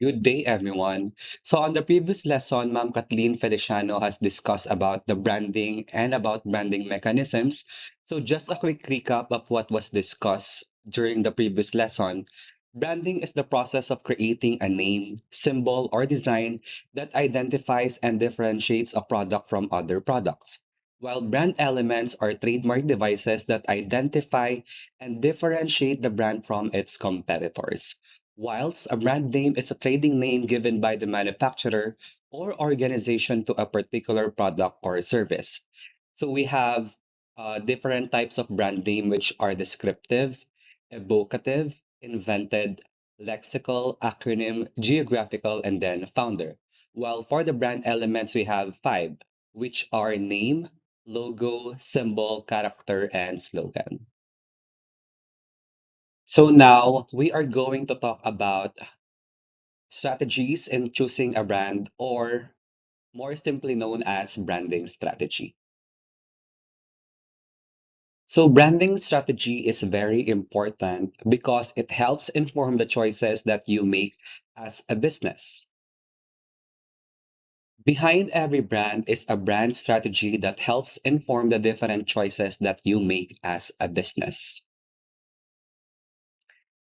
Good day, everyone. So, on the previous lesson, Ma'am Kathleen Feliciano has discussed about the branding and about branding mechanisms. So, just a quick recap of what was discussed during the previous lesson. Branding is the process of creating a name, symbol, or design that identifies and differentiates a product from other products. While brand elements are trademark devices that identify and differentiate the brand from its competitors. Whilst a brand name is a trading name given by the manufacturer or organization to a particular product or service. So we have different types of brand name, which are descriptive, evocative, invented, lexical, acronym, geographical, and then founder. While for the brand elements, we have five, which are name, logo, symbol, character, and slogan. So now we are going to talk about strategies in choosing a brand, or more simply known as branding strategy. So, branding strategy is very important because it helps inform the choices that you make as a business. Behind every brand is a brand strategy that helps inform the different choices that you make as a business.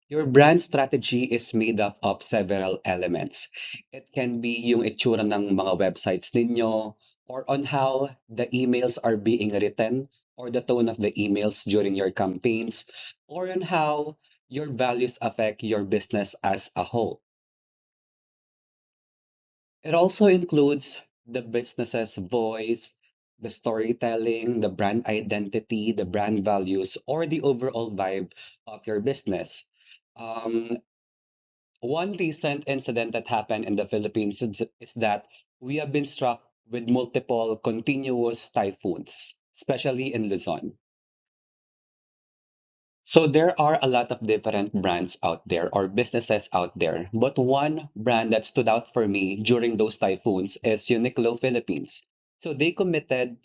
Your brand strategy is made up of several elements. It can be yung itsura ng mga websites ninyo, or on how the emails are being written, or the tone of the emails during your campaigns, or on how your values affect your business as a whole. It also includes the business's voice, the storytelling, the brand identity, the brand values, or the overall vibe of your business. Um, One recent incident that happened in the Philippines is that we have been struck with multiple continuous typhoons, especially in Luzon. So there are a lot of different brands out there or businesses out there, but one brand that stood out for me during those typhoons is Uniqlo Philippines. So they committed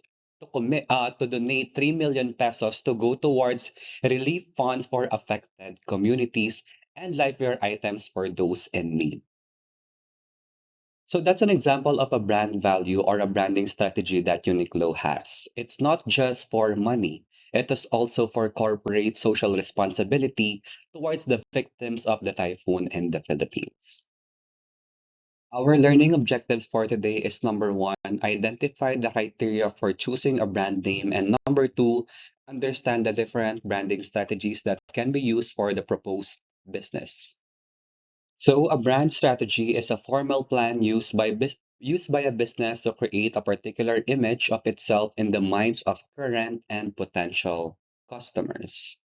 to donate 3 million pesos to go towards relief funds for affected communities and lifeware items for those in need. So that's an example of a brand value or a branding strategy that Uniqlo has. It's not just for money, it is also for corporate social responsibility towards the victims of the typhoon in the Philippines. Our learning objectives for today is number one, identify the criteria for choosing a brand name, and number two, understand the different branding strategies that can be used for the proposed business. So, a brand strategy is a formal plan used by a business to create a particular image of itself in the minds of current and potential customers.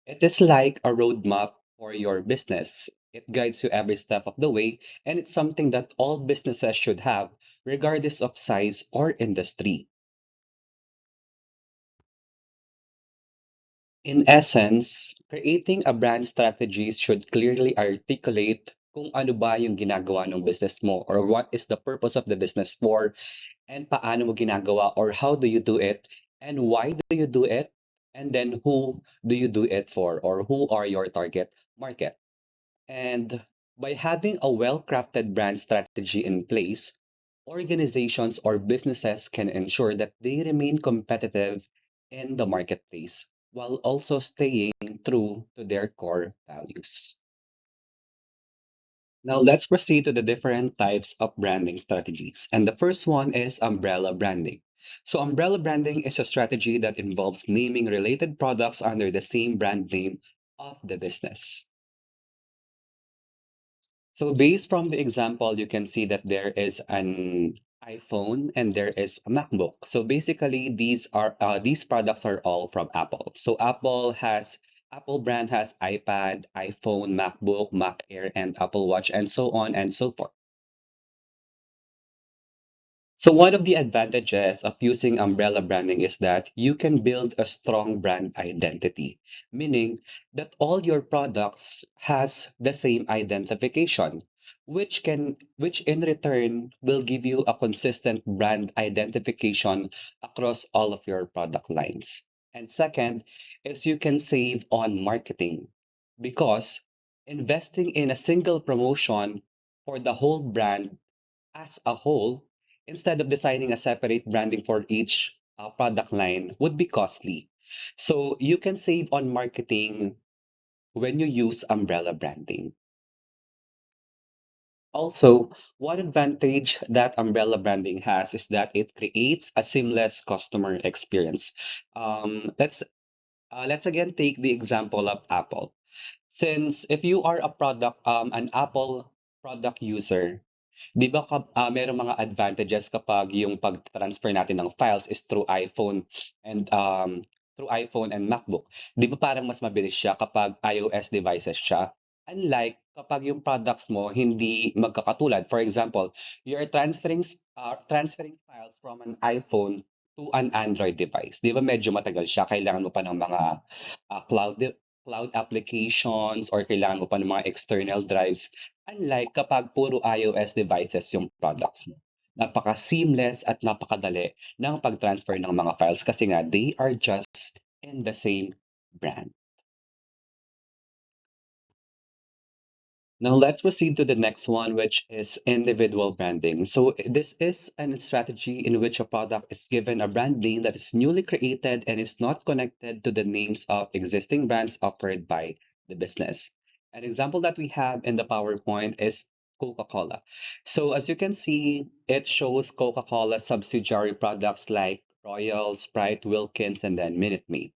It is like a roadmap for your business. It guides you every step of the way, and it's something that all businesses should have, regardless of size or industry. In essence, creating a brand strategy should clearly articulate kung ano ba yung ginagawa ng business mo, or what is the purpose of the business for, and paano mo ginagawa, or how do you do it and why do you do it, and then who do you do it for, or who are your target market. And by having a well-crafted brand strategy in place, organizations or businesses can ensure that they remain competitive in the marketplace while also staying true to their core values. Now, let's proceed to the different types of branding strategies. And the first one is umbrella branding. So, umbrella branding is a strategy that involves naming related products under the same brand name of the business. So based from the example, you can see that there is an iPhone and there is a MacBook. So basically, these products are all from Apple. So Apple brand has iPad, iPhone, MacBook, Mac Air, and Apple Watch, and so on and so forth. So one of the advantages of using umbrella branding is that you can build a strong brand identity, meaning that all your products has the same identification, which in return will give you a consistent brand identification across all of your product lines. And second is you can save on marketing because Investing in a single promotion for the whole brand as a whole, instead of designing a separate branding for each product line, would be costly. So you can save on marketing when you use umbrella branding. Also, one advantage that umbrella branding has is that it creates a seamless customer experience. Let's again take the example of Apple. Since if you are an Apple product user, 'di ba merong mga advantages kapag yung pag-transfer natin ng files is through iPhone and MacBook. 'Di ba parang mas mabilis siya kapag iOS devices siya? Unlike kapag yung products mo hindi magkakatulad. For example, you are transferring files from an iPhone to an Android device. 'Di ba medyo matagal siya? Kailangan mo pa ng mga cloud applications or kailangan mo pa ng mga external drives. Unlike kapag puro iOS devices yung products mo. Napaka-seamless at napakadali ng pag-transfer ng mga files kasi nga they are just in the same brand. Now let's proceed to the next one, which is individual branding. So this is a strategy in which a product is given a brand name that is newly created and is not connected to the names of existing brands offered by the business. An example that we have in the PowerPoint is Coca-Cola. So as you can see, it shows Coca-Cola subsidiary products like Royal, Sprite, Wilkins, and then Minute Maid.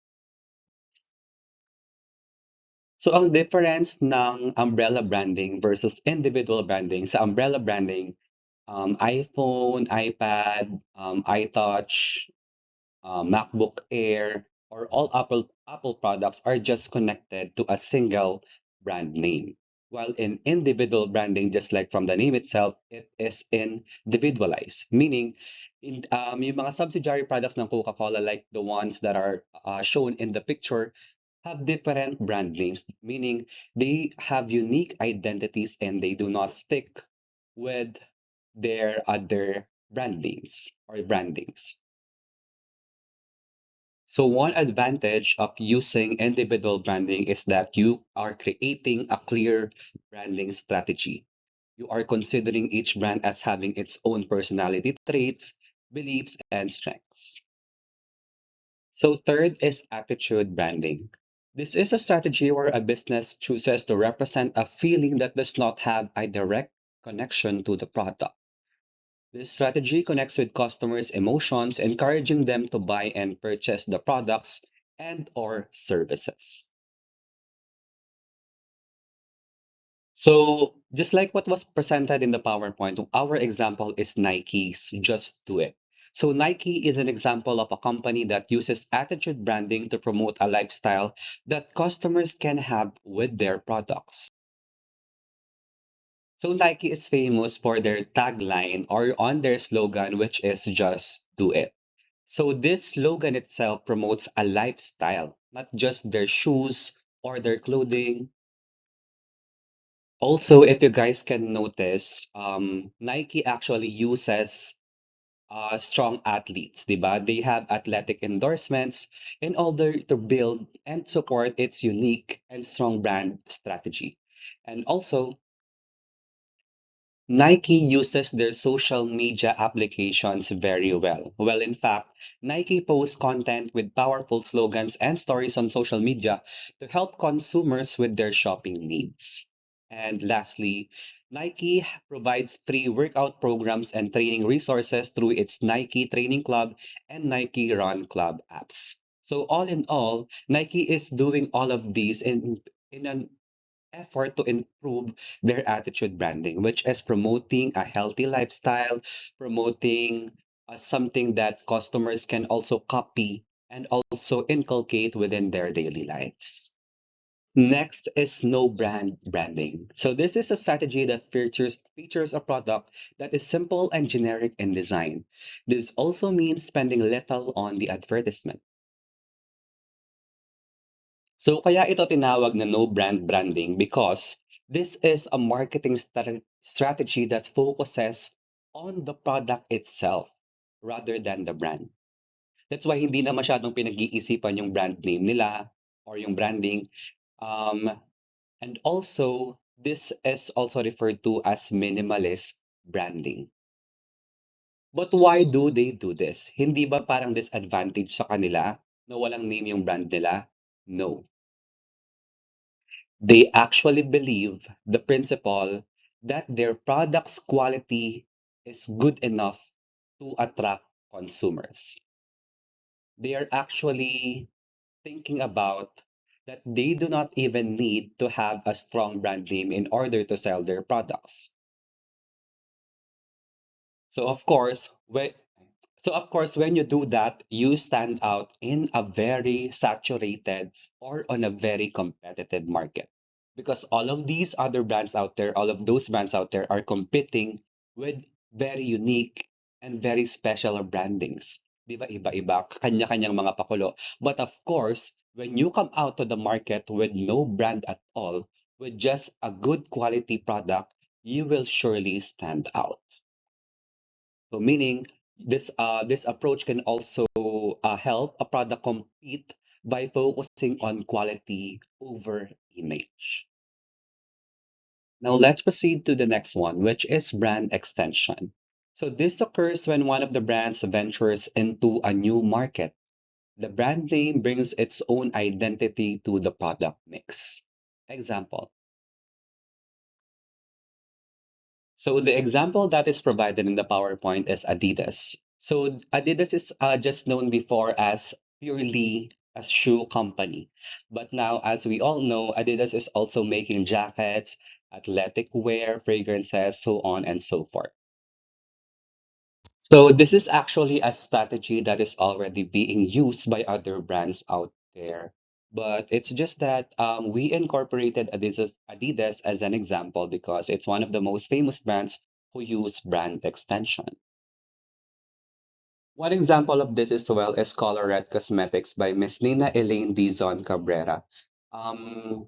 So ang difference ng umbrella branding versus individual branding, sa umbrella branding, iPhone, iPad, iTouch, MacBook Air, or all Apple products are just connected to a single brand name. While in individual branding, just like from the name itself, it is individualized, meaning yung mga subsidiary products ng Coca-Cola, like the ones that are shown in the picture, have different brand names, meaning they have unique identities and they do not stick with their other brand names or brandings. So one advantage of using individual branding is that you are creating a clear branding strategy. You are considering each brand as having its own personality traits, beliefs, and strengths. So third is attitude branding. This is a strategy where a business chooses to represent a feeling that does not have a direct connection to the product. This strategy connects with customers' emotions, encouraging them to buy and purchase the products and or services. So, just like what was presented in the PowerPoint, our example is Nike's Just Do It. So, Nike is an example of a company that uses attitude branding to promote a lifestyle that customers can have with their products. So Nike is famous for their tagline or on their slogan, which is just do it. So this slogan itself promotes a lifestyle, not just their shoes or their clothing. Also, if you guys can notice, Nike actually uses strong athletes, diba? They have athletic endorsements in order to build and support its unique and strong brand strategy. And also, Nike uses their social media applications very well. Well, in fact, Nike posts content with powerful slogans and stories on social media to help consumers with their shopping needs. And lastly, Nike provides free workout programs and training resources through its Nike Training Club and Nike Run Club apps. So all in all, Nike is doing all of these in an effort to improve their attitude branding, which is promoting a healthy lifestyle, promoting something that customers can also copy and also inculcate within their daily lives. Next is no brand branding. So this is a strategy that features a product that is simple and generic in design. This also means spending little on the advertisement. So kaya ito tinawag na no brand branding because this is a marketing strategy that focuses on the product itself rather than the brand. That's why hindi na masyadong pinag-iisipan yung brand name nila or yung branding. Um, And also, this is also referred to as minimalist branding. But why do they do this? Hindi ba parang disadvantage sa kanila na walang name yung brand nila? No. They actually believe the principle that their product's quality is good enough to attract consumers. They are actually thinking about that they do not even need to have a strong brand name in order to sell their products. So of course, when you do that, you stand out in a very saturated or on a very competitive market. Because all of these other brands out there, all of those brands out there are competing with very unique and very special brandings. Di ba iba-iba, kanya-kanyang mga pakulo. But of course, when you come out to the market with no brand at all, with just a good quality product, you will surely stand out. So meaning this approach can also help a product compete by focusing on quality over image. Now let's proceed to the next one, which is brand extension. So this occurs when one of the brands ventures into a new market. The brand name brings its own identity to the product mix. Example. So the example that is provided in the PowerPoint is Adidas. So Adidas is just known before as purely a shoe company. But now, as we all know, Adidas is also making jackets, athletic wear, fragrances, so on and so forth. So this is actually a strategy that is already being used by other brands out there. But it's just that we incorporated Adidas as an example because it's one of the most famous brands who use brand extension. One example of this as well is Colorette Cosmetics by Miss Nina Elaine Dizon Cabrera. Um,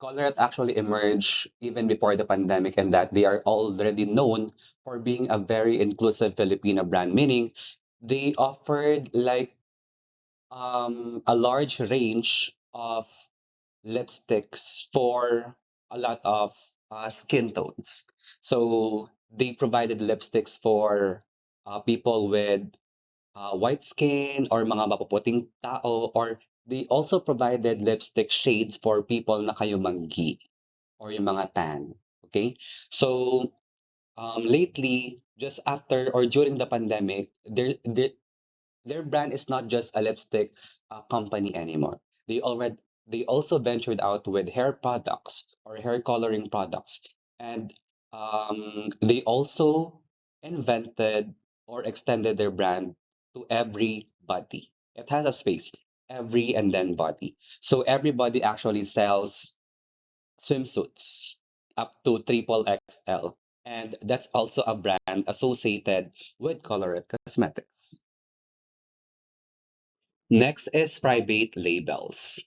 Colorette actually emerged even before the pandemic, and that they are already known for being a very inclusive Filipino brand, meaning they offered like a large range of lipsticks for a lot of skin tones. So they provided lipsticks for people with white skin or mga mapuputing tao, or they also provided lipstick shades for people na kayumanggi or yung mga tan. Okay? So lately, just after or during the pandemic, their brand is not just a lipstick company anymore. They also ventured out with hair products or hair coloring products, and they also invented or extended their brand to every body. It has a space, every and then body. So everybody actually sells swimsuits up to triple XL, and that's also a brand associated with Colorette Cosmetics. Next is private labels.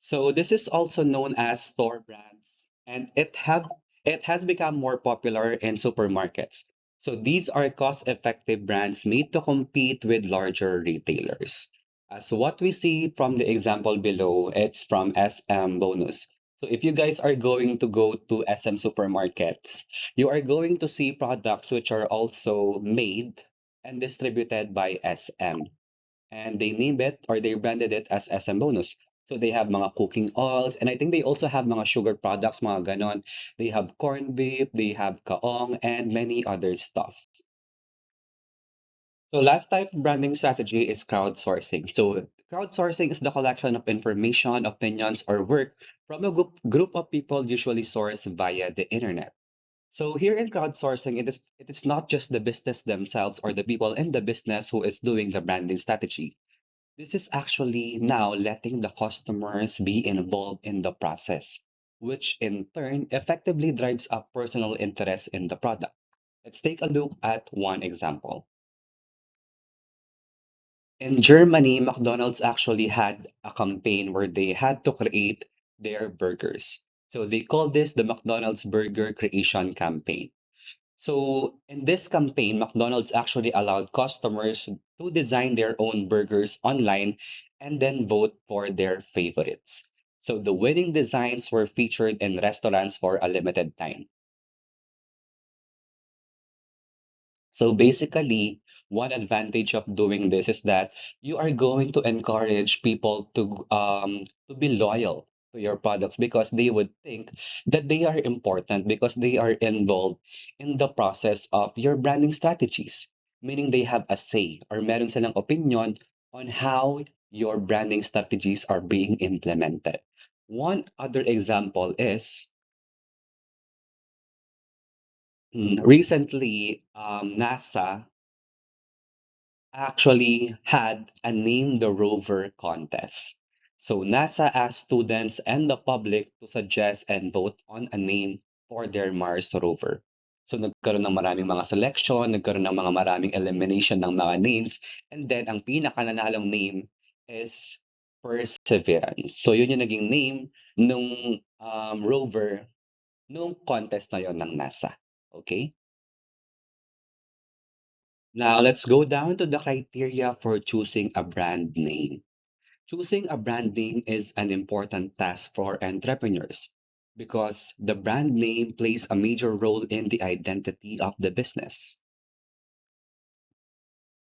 So this is also known as store brands, and it has become more popular in supermarkets. So these are cost-effective brands made to compete with larger retailers. As what we see from the example below, it's from SM Bonus. So if you guys are going to go to SM supermarkets, you are going to see products which are also made and distributed by SM, and they name it or they branded it as SM Bonus. So they have mga cooking oils, and I think they also have mga sugar products, mga ganon. They have corned beef, they have kaong, and many other stuff. So last type of branding strategy is crowdsourcing. So crowdsourcing is the collection of information, opinions, or work from a group of people usually sourced via the internet. So here in crowdsourcing, it is not just the business themselves or the people in the business who is doing the branding strategy. This is actually now letting the customers be involved in the process, which in turn effectively drives up personal interest in the product. Let's take a look at one example. In Germany, McDonald's actually had a campaign where they had to create their burgers. So they call this the McDonald's Burger Creation Campaign. So in this campaign, McDonald's actually allowed customers to design their own burgers online and then vote for their favorites. So the winning designs were featured in restaurants for a limited time. So basically, one advantage of doing this is that you are going to encourage people to be loyal to your products because they would think that they are important because they are involved in the process of your branding strategies. Meaning they have a say or meron silang opinion on how your branding strategies are being implemented. One other example is recently NASA actually had a Name the Rover contest. So NASA asked students and the public to suggest and vote on a name for their Mars rover. So nagkaroon ng maraming mga selection, nagkaroon ng mga maraming elimination ng mga names, and then ang pinakananalong name is Perseverance. So yun yung naging name nung rover nung contest na yon ng NASA. Okay? Now let's go down to the criteria for choosing a brand name. Choosing a brand name is an important task for entrepreneurs because the brand name plays a major role in the identity of the business.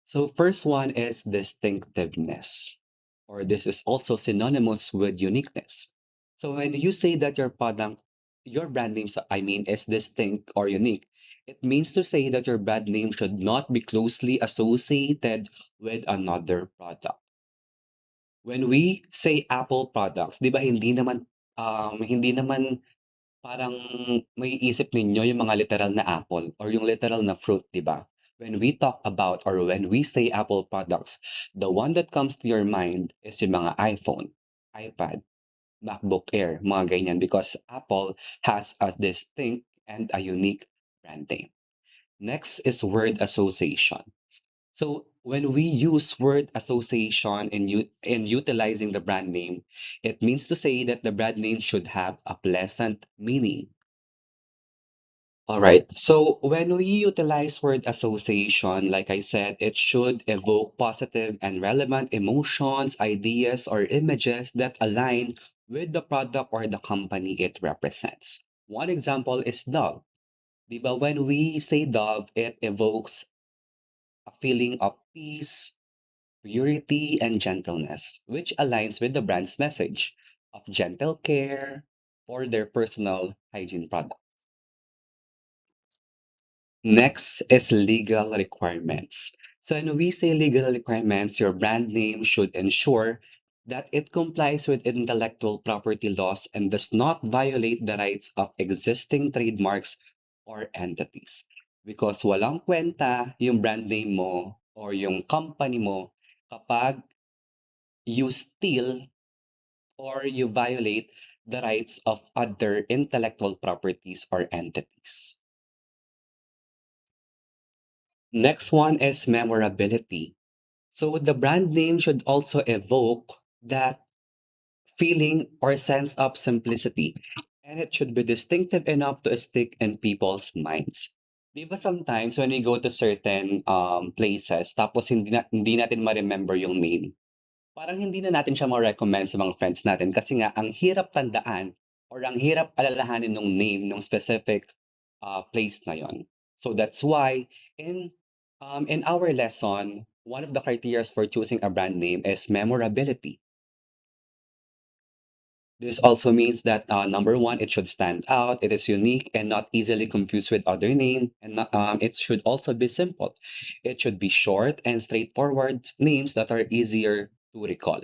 So first one is distinctiveness, or this is also synonymous with uniqueness. So when you say that your product, your brand name, I mean, is distinct or unique, it means to say that your brand name should not be closely associated with another product. When we say Apple products, 'di ba hindi naman parang may isip ninyo yung mga literal na apple or yung literal na fruit, 'di ba? When we talk about or when we say Apple products, the one that comes to your mind is yung mga iPhone, iPad, MacBook Air, mga ganyan because Apple has a distinct and a unique branding. Next is word association. So when we use word association in utilizing the brand name, it means to say that the brand name should have a pleasant meaning. All right. So when we utilize word association, like I said, it should evoke positive and relevant emotions, ideas, or images that align with the product or the company it represents. One example is Dove. Di ba? When we say Dove, it evokes a feeling of peace, purity, and gentleness, which aligns with the brand's message of gentle care for their personal hygiene product. Next is legal requirements. So when we say legal requirements, your brand name should ensure that it complies with intellectual property laws and does not violate the rights of existing trademarks or entities. Because walang kwenta yung brand name mo or yung company mo kapag you steal or you violate the rights of other intellectual properties or entities. Next one is memorability. So the brand name should also evoke that feeling or sense of simplicity, and it should be distinctive enough to stick in people's minds. Di ba sometimes when we go to certain places, tapos hindi natin ma-remember yung name, parang hindi na natin siya ma-recommend sa mga friends natin kasi nga ang hirap tandaan or ang hirap alalahanin ng name ng specific place na yon. So that's why in our lesson, one of the criteria for choosing a brand name is memorability. This also means that number one, it should stand out, it is unique and not easily confused with other name, and it should also be simple. It should be short and straightforward names that are easier to recall.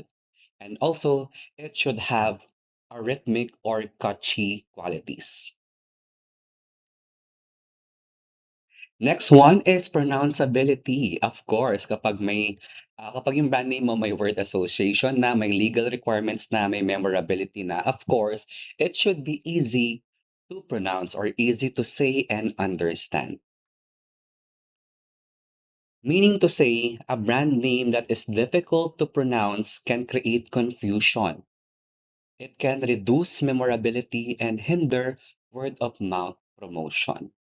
And also, it should have a rhythmic or catchy qualities. Next one is pronounceability. Of course, kapag yung brand name mo may word association na, may legal requirements na, may memorability na, of course, it should be easy to pronounce or easy to say and understand. Meaning to say, a brand name that is difficult to pronounce can create confusion. It can reduce memorability and hinder word of mouth promotion.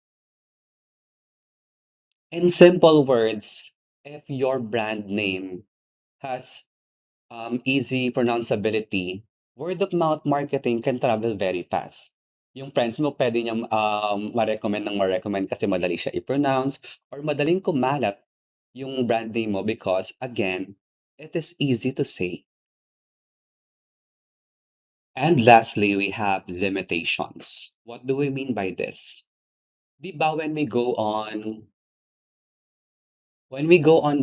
In simple words, if your brand name has easy pronounceability, Word of mouth marketing can travel very fast. Yung friends mo pwede niyang ma-recommend ng ma-recommend kasi madali siya i-pronounce or madaling kumalat yung brand name mo because again, it is easy to say. And lastly, we have limitations. What do we mean by this? Di ba when we go on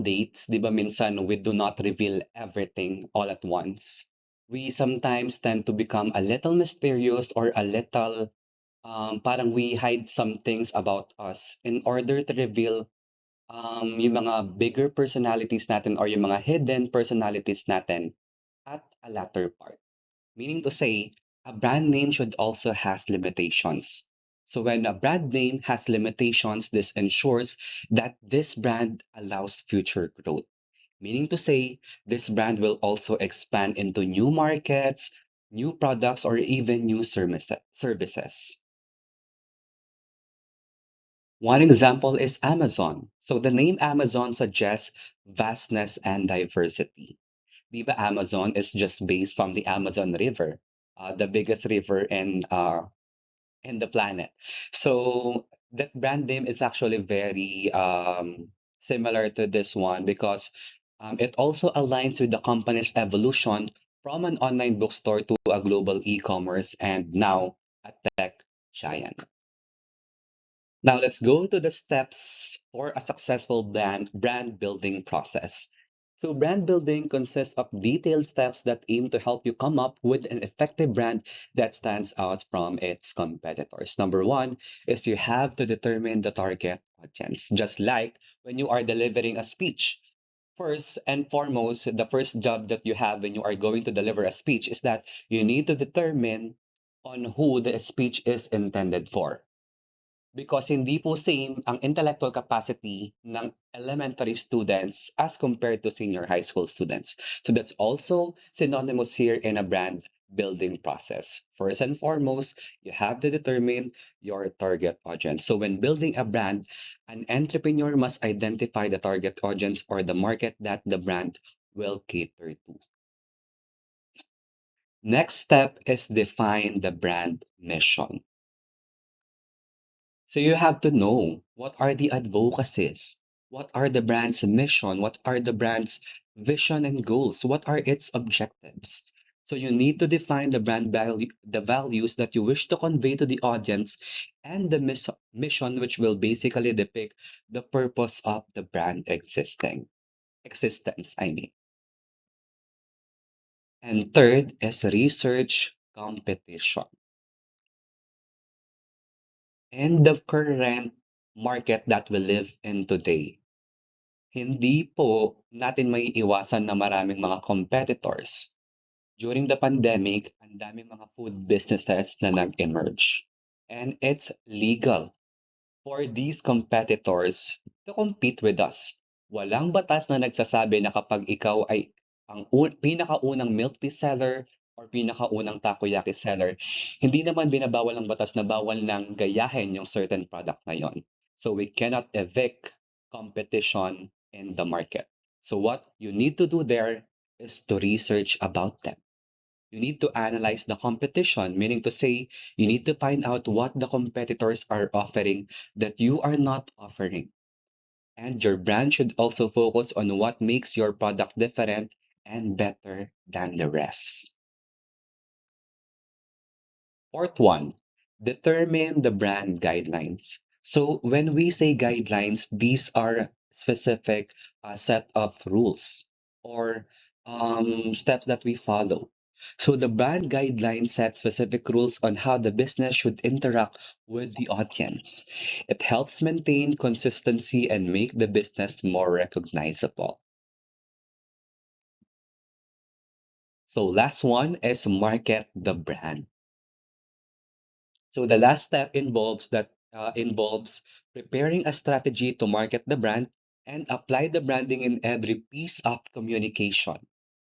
dates, di ba minsan we do not reveal everything all at once. We sometimes tend to become a little mysterious or a little parang we hide some things about us in order to reveal yung mga bigger personalities natin or yung mga hidden personalities natin at a latter part. Meaning to say, a brand name should also has limitations. So when a brand name has limitations, this ensures that this brand allows future growth. Meaning to say, this brand will also expand into new markets, new products, or even new services. One example is Amazon. So the name Amazon suggests vastness and diversity. Viva Amazon is just based from the Amazon River, the biggest river in the planet. So that brand name is actually very similar to this one because it also aligns with the company's evolution from an online bookstore to a global e-commerce and now a tech giant. Now let's go to the steps for a successful brand building process. So brand building consists of detailed steps that aim to help you come up with an effective brand that stands out from its competitors. Number one is you have to determine the target audience. Just like when you are delivering a speech, first and foremost, the first job that you have when you are going to deliver a speech is that you need to determine on who the speech is intended for. Because hindi po same ang intellectual capacity ng elementary students as compared to senior high school students. So that's also synonymous here in a brand building process. First and foremost, you have to determine your target audience. So when building a brand, an entrepreneur must identify the target audience or the market that the brand will cater to. Next step is define the brand mission. So you have to know what are the advocacies, what are the brand's mission, what are the brand's vision and goals, what are its objectives. So you need to define the brand value, the values that you wish to convey to the audience, and the mission, which will basically depict the purpose of the brand existence. I mean. And third is research competition. And the current market that we live in today. Hindi po natin maiiwasan na maraming mga competitors. During the pandemic, ang daming mga food businesses na nag-emerge. And it's legal for these competitors to compete with us. Walang batas na nagsasabi na kapag ikaw ay ang pinakaunang milk tea seller or pinakaunang takoyaki seller, hindi naman binabawal ng batas na bawal nang gayahin yung certain product na yon. So we cannot evict competition in the market. So what you need to do there is to research about them. You need to analyze the competition, meaning to say, you need to find out what the competitors are offering that you are not offering. And your brand should also focus on what makes your product different and better than the rest. Fourth one, determine the brand guidelines. So when we say guidelines, these are specific set of rules or steps that we follow. So the brand guidelines set specific rules on how the business should interact with the audience. It helps maintain consistency and make the business more recognizable. So last one is market the brand. So the last step involves preparing a strategy to market the brand and apply the branding in every piece of communication.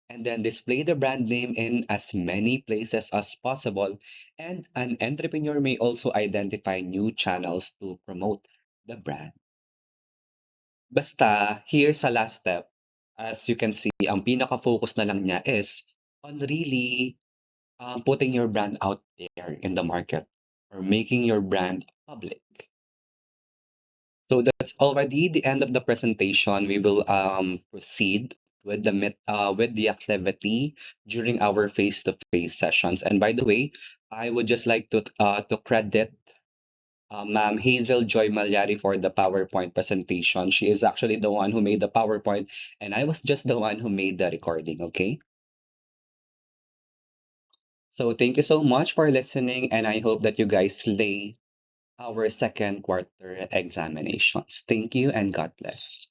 And then display the brand name in as many places as possible. And an entrepreneur may also identify new channels to promote the brand. Basta, here's a last step. As you can see, ang pinaka-focus na lang niya is on really putting your brand out there in the market or making your brand public. So that's already the end of the presentation. We will proceed with with the activity during our face-to-face sessions. And by the way, I would just like to credit Ma'am Hazel Joy Malyari for the PowerPoint presentation. She is actually the one who made the PowerPoint, and I was just the one who made the recording. Okay. So thank you so much for listening, and I hope that you guys slay our second quarter examinations. Thank you and God bless.